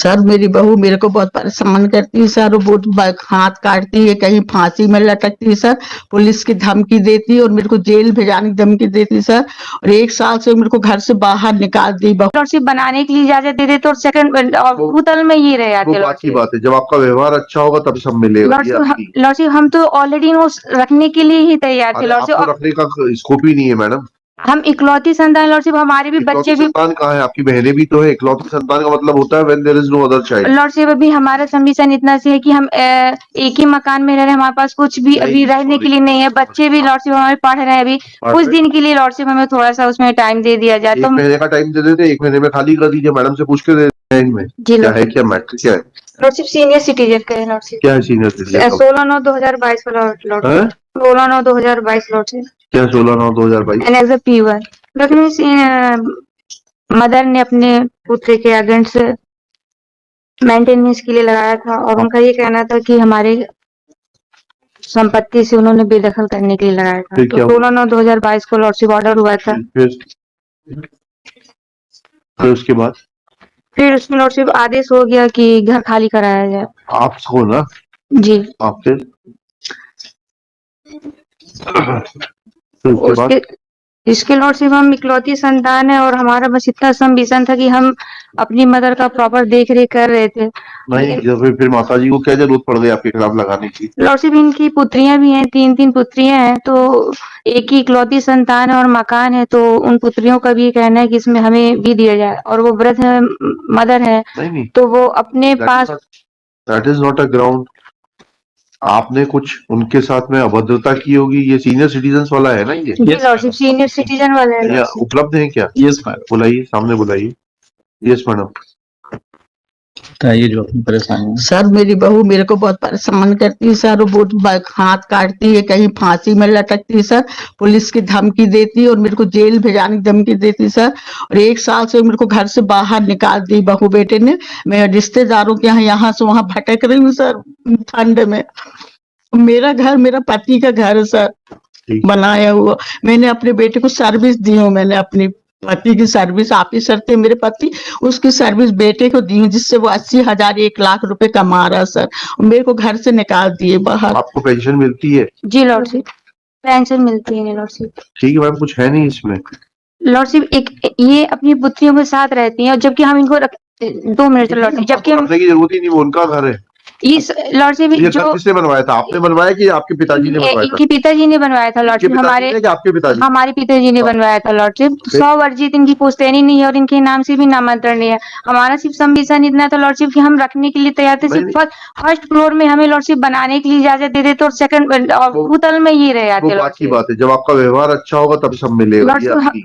Sir मेरी बहू मेरे को बहुत परेशान करती है सर, वो हाथ काटती है, कहीं फांसी में लटकती है सर, पुलिस की धमकी देती है और मेरे को जेल भेजाने की धमकी देती है सर। और 1 साल से मेरे को घर से बाहर निकाल दी। लॉर्डशिप बनाने के लिए इजाजत दे देते और सेकंड भूतल में ही रह जाते। वो बात की बात है, जब आपका व्यवहार अच्छा होगा तब सब मिलेगा। लॉर्डशिप हम तो ऑलरेडी वो रखने के लिए ही तैयार थे लॉर्डशिप। आपको रखने का स्कोप ही नहीं है मैडम। हम इकलौती संतान लॉर्डशिप, हमारे भी बच्चे भी। संतान कहाँ है? आपकी बहनें भी तो है। इकलौती संतान का मतलब होता है when there is no other child. Lordship अभी हमारा संविधान इतना सी है कि हम एक ही मकान में रह रहे हैं, हमारे पास कुछ भी अभी रहने के लिए नहीं है। बच्चे भी लॉर्डशिप हमारे पढ़ रहे हैं अभी, कुछ दिन के लिए लॉर्डशिप हमें थोड़ा सा उसमें टाइम दे दिया जाए। 1 महीने का टाइम दे देते, 1 महीने में खाली कर दीजिए। मैडम से पूछ के दे इनमें क्या है, क्या मैटर क्या है। लॉर्डशिप सीनियर सिटीजन का है लॉर्डशिप। क्या है सीनियर सिटीजन? 16/9/2022 लॉर्डशिप। 16/9/2022 लॉर्डशिप। क्या 16/9/2022? And as a P1 mother ने अपने पुत्र के अगेंस्ट मेंटेनेंस के लिए लगाया था और उनका ये कहना था कि हमारे संपत्ति से उन्होंने बेदखल करने के लिए लगाया था। तो 16/9/2022 को लॉर्डशिप ऑर्डर हुआ था। फिर उसके बाद फिर उसमें लॉर्डशिप आदेश हो गया कि घर खाली कराया जाए। आपको ना जी आप फिर इसके लॉर्डशिप हम इकलौती संतान है और हमारा बस इतना संविजन था कि हम अपनी मदर का प्रॉपर देख रेख कर रहे थे। नहीं फिर माता जी को क्या जरूरत पड़ गई आपके खिलाफ लगाने की? लॉर्डशिप इनकी पुत्रियां भी हैं, 3 पुत्रियां हैं, तो एक ही इकलौती संतान है और मकान है, तो उन पुत्रियों का भी कहना है कि इसमें हमें भी दिया जाए। और वो वृद्ध मदर है, तो वो अपने पास that is not a ground. आपने कुछ उनके साथ में अभद्रता की होगी। ये सीनियर सिटीजन वाला है ना? ये लॉर्डशिप सीनियर सिटीजन वाला है। उपलब्ध है क्या? Yes madam. बुलाइए, सामने बुलाइए। Yes madam. बताइए जो अपनी परेशानी। सर मेरी बहू मेरे को बहुत परेशान करती है सर, वो हाथ काटती है, कहीं फांसी में लटकती है सर, पुलिस की धमकी देती है और मेरे को जेल भेजाने की धमकी देती है सर। और 1 साल से मेरे को घर से बाहर निकाल दी बहू बेटे ने। मैं रिश्तेदारों के यहाँ से वहां भटक रही हूँ सर ठंड में। मेरा घर मेरा पति का घर है सर, बनाया हुआ। मैंने अपने बेटे को सर्विस दी हूँ, मैंने अपनी पति की सर्विस, ऑफिसर थे मेरे पति, उसकी सर्विस बेटे को दी हूँ, जिससे वो 80,000 1 लाख रुपए कमा रहा सर। मेरे को घर से निकाल दिए बाहर। आपको पेंशन मिलती है? जी लॉर्डशिप, पेंशन मिलती है लॉर्डशिप। ठीक है मैम, कुछ है नहीं इसमें। लॉर्डशिप एक ये अपनी पुत्रियों के साथ रहती हैं, और जबकि हम इनको 2 मिनट लॉर्डशिप, जबकि हम रखने की जरूरत ही नहीं, वो उनका घर है। इस लॉर्डशिप जो किसने बनवाया था? आपने बनवाया कि आपके पिताजी ने बनवाया था? इनके पिताजी ने बनवाया था लॉर्डशिप। हमारे पिताजी ने बनवाया था लॉर्डशिप। 100 वर्जित इनकी पुश्तैनी नहीं है और इनके नाम से भी नामांतरण नहीं है। हमारा सिर्फ संविधान इतना था लॉर्डशिप कि हम रखने के लिए तैयार थे। सिर्फ फर्स्ट फ्लोर में हमें लॉर्डशिप बनाने के लिए इजाजत दे देते और सेकंड भूतल में ही रह जाते। वो बात की बात है, जब आपका व्यवहार अच्छा होगा तब सब मिलेगा।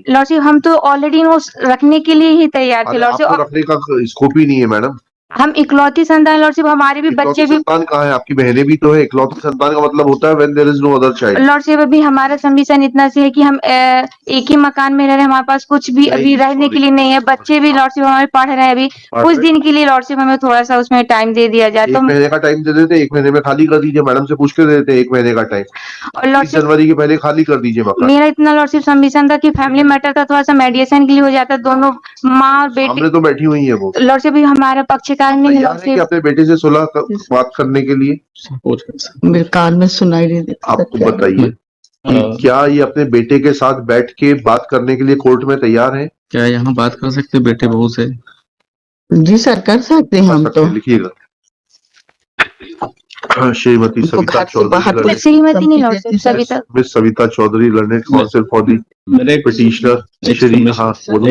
लॉर्डशिप हम तो ऑलरेडी वो रखने के लिए ही तैयार थे लॉर्डशिप। आपको रखने का स्कोप ही नहीं है मैडम। हम इकलौती संतान लॉर्डशिप, हमारे भी बच्चे भी। संतान कहाँ है? आपकी बहनें भी तो है। इकलौती संतान का मतलब होता है when there is no other child. Lordship अभी हमारा संविधान इतना सी है कि हम एक ही मकान में रह रहे हैं, हमारे पास कुछ भी अभी रहने के लिए नहीं है। बच्चे भी लॉर्डशिप हमारे पढ़ रहे हैं अभी, कुछ दिन के लिए लॉर्डशिप हमें थोड़ा सा उसमें टाइम दे दिया जाए। 1 महीने का टाइम दे देते, 1 महीने में खाली कर दीजिए। मैडम से पूछ के दे देते 1 महीने का टाइम। 30 जनवरी के पहले खाली कर दीजिए मकान। मेरा इतना लॉर्डशिप संविधान था कि फैमिली मैटर था, थोड़ा सा मेडिएशन के लिए हो जाता। दोनों माँ और बेटी हमने तो बैठी हुई है वो लॉर्डशिप भी हमारा पक्षकार नहीं है। अपने बेटे से सुलह बात करने के लिए मेरे कान में सुनाई नहीं देता। आपको बताइए क्या ये अपने बेटे के साथ बैठ के बात करने के लिए कोर्ट में तैयार है? क्या यहाँ बात कर सकते बेटे बहू से? जी सर, कर सकते हैं हम तो। लिखिएगा। श्रीमती सविता चौधरी, श्रीमती नहीं lordship, Savita, miss Savita Chaudhary, learned counsel for the petitioner. एक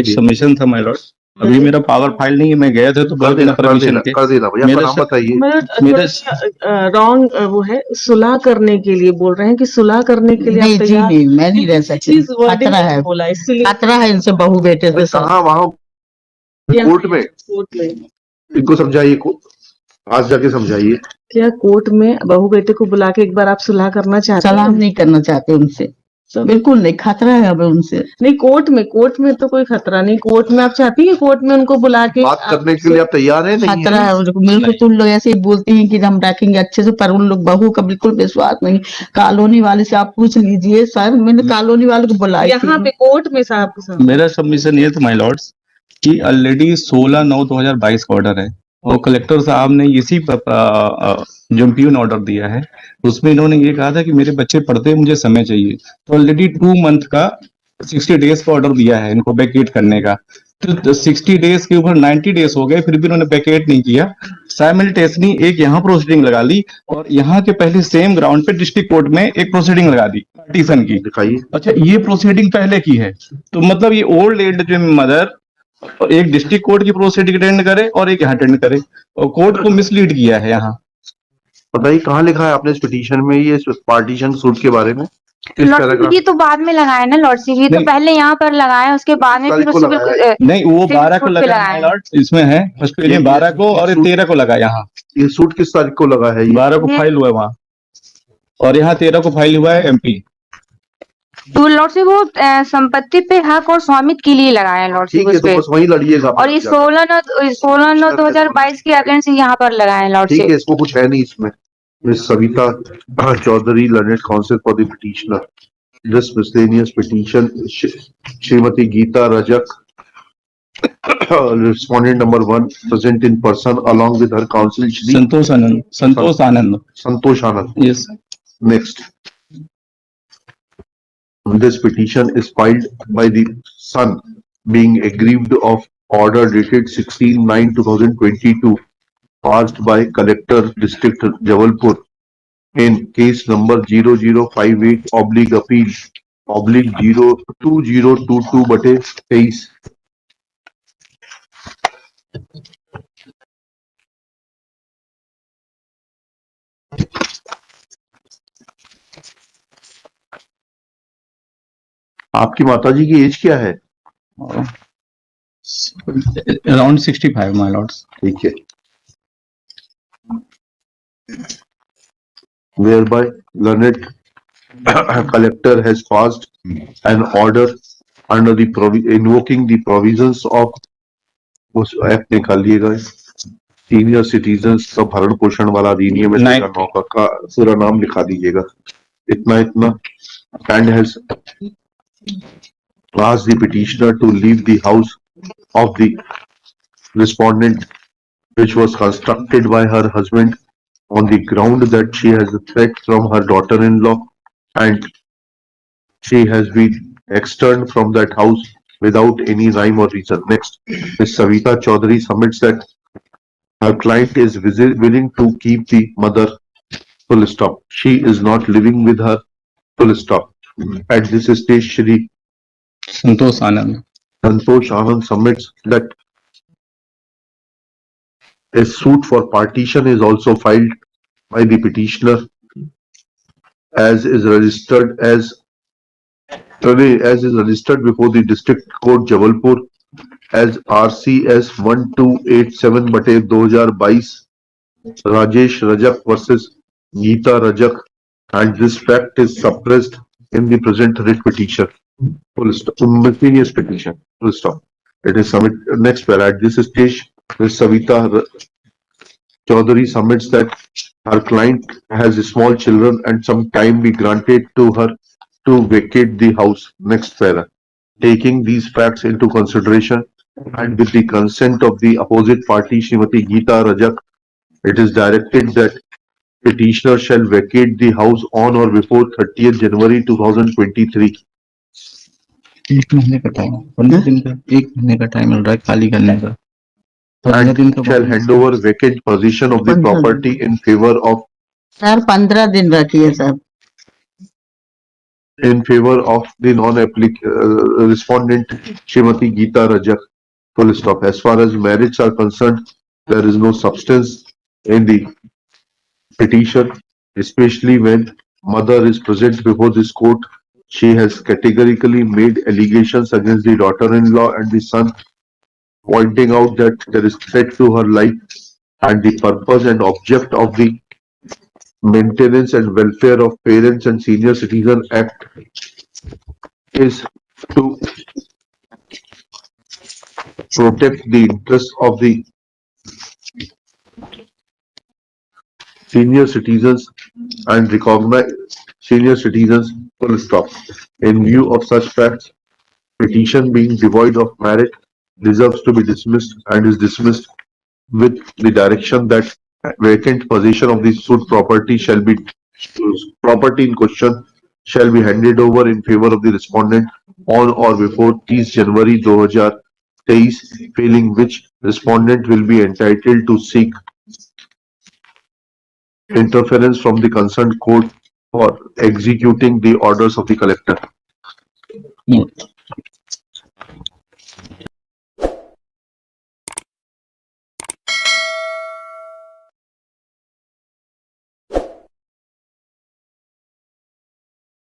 सबमिशन था माय लॉर्ड। अभी मेरा पावर फाइल नहीं है, मैं गया था तो कर देना परमिशन के। कर देना भैया। नाम बताइए। मेरा रॉन्ग वो है, सुलह करने के लिए बोल रहे हैं कि सुलह करने के लिए नहीं, जी नहीं, मैं नहीं रह सकती। खतरा है, खतरा है इनसे बहू बेटे से। कहाँ? वहाँ कोर्ट में। इनको समझाइए, आज जाके समझाइए। क्या कोर्ट में बहू बेटे को बुला के एक बार आप सुलह करना चाहते हैं? सलाम नहीं करना चाहते उनसे, बिल्कुल नहीं। खतरा है अब उनसे। नहीं, कोर्ट में तो कोई खतरा नहीं। कोर्ट में आप चाहती है कोर्ट में उनको बुला के बात करने के लिए आप तैयार हैं? नहीं खतरा है उनको। मेरे को तुम लोग ऐसे ही बोलती हैं कि हम रखेंगे अच्छे से, पर उन लोग बहू का बिल्कुल विश्वास नहीं। कॉलोनी वाले से आप पूछ लीजिए सर, मैंने कॉलोनी वाले को बुलाया यहाँ पे कोर्ट में साहब। मेरा सबमिशन ये था माय लॉर्ड्स कि ऑलरेडी 16/9/2022 का ऑर्डर है और कलेक्टर साहब ने इसी जो पियून ऑर्डर दिया है उसमें इन्होंने ये कहा था कि मेरे बच्चे पढ़ते हैं, मुझे समय चाहिए। तो ऑलरेडी 2 मंथ का 60 डेज का ऑर्डर दिया है इनको वैकेट करने का। तो 60 डेज के ऊपर 90 डेज हो गए, फिर भी उन्होंने वैकेट नहीं किया। साइमल्टेनियसली एक यहाँ प्रोसीडिंग लगा ली और यहाँ के पहले सेम ग्राउंड पे डिस्ट्रिक्ट कोर्ट में एक प्रोसीडिंग लगा दी पार्टीशन की। दिखाइए। अच्छा, ये प्रोसीडिंग पहले की है, तो मतलब ये ओल्ड एज जो मदर एक डिस्ट्रिक्ट कोर्ट की प्रोसीडिंग अटेंड करे और एक यहाँ अटेंड करे, और कोर्ट को मिसलीड किया है यहाँ। बताइए कहाँ लिखा है आपने इस पिटीशन में ये पार्टीशन सूट के बारे में? किस लॉर्डशिप पैराग्राफ? ये तो बाद में लगाया ना लॉर्डशिप, ये तो नहीं। पहले यहाँ पर लगाया, उसके बाद में तारीख फिर को उससे लगाया बिल्कुल नहीं, वो सिविल 12 को कोर्ट पे लगा लगाया है है। लॉर्ड, इसमें है फर्स्ट पेज में 12 को और 13 को लगा यहाँ। ये सूट किस तारीख को लगा है? ये 12 को ये- फाइल हुआ है वहाँ, और यहाँ 13 को फाइल हुआ है MP। तो लॉर्डशिप वो संपत्ति पे हक और स्वामित्व के लिए लगाया है लॉर्डशिप ठीक है, उस तो पे। बस वही लड़िएगा। और ये 16/9/2022 के अगेंस्ट यहाँ पर लगाया है ठीक लॉर्डशिप। है, इसको कुछ है नहीं इसमें। Miss Savita Chaudhary, learned counsel for the petitioner, this miscellaneous petition, Shrimati Geeta Rajak, respondent number 1, present in person along with her counsel Shri Santosh Anand, Santosh Anand, Santosh Anand. Yes. Next, this petition is filed by the son being aggrieved of order dated 16/9/2022 passed by Collector District Jabalpur in case number 0058/appeal/02022/23। आपकी माताजी की as क्या है? Around 65 my Lord's. ठीक है। Whereby learned collector has passed an order under the invoking the provisions of उस act निकालिएगा, senior citizens का भरण पोषण वाला अधिनियम है 2009 का पूरा नाम लिखा दीजिएगा। इतना and has asked the petitioner to leave the house of the respondent which was constructed by her husband on the ground that she has a threat from her daughter-in-law and she has been externed from that house without any rhyme or reason. Next, Ms. Savita Chaudhary submits that her client is willing to keep the mother, full stop. She is not living with her, full stop. At this stage, Shri Santosh Anand, Santosh Anand submits that a suit for partition is also filed by the petitioner as is registered before the District Court Jabalpur as RCS 1287/2022 Rajesh Rajak versus Geeta Rajak, and this fact is suppressed in the present writ petition. Full stop. Miscellaneous petition. Full stop. It is submitted. Next para. At this stage, Ms. Savita Chaudhary submits that her client has small children and some time be granted to her to vacate the house. Next para. Taking these facts into consideration and with the consent of the opposite party, Srimati Geeta Rajak, it is directed that petitioner shall vacate the house on or before 30th January 2023. एक महीने का time, 15 दिन का, एक महीने का time मिल रहा है खाली करने का। 15 दिन का Shall hand over vacant possession of the 15 property in favor of sir 15 दिन रखिए sir. the respondent Srimati Geeta Rajak. Full stop. As far as merits are concerned, there is no substance in the petition, especially when mother is present before this court. She has categorically made allegations against the daughter-in-law and the son, pointing out that there is threat to her life and the purpose and object of the Maintenance and Welfare of Parents and Senior Citizen Act is to protect the interests of the senior citizens and recognize senior citizens, full stop. In view of such facts, petition being devoid of merit deserves to be dismissed and is dismissed. with the direction that vacant possession of the suit property in question shall be handed over in favor of the respondent on or before 30 January 2023, failing which respondent will be entitled to seek interference from the concerned court for executing the orders of the collector.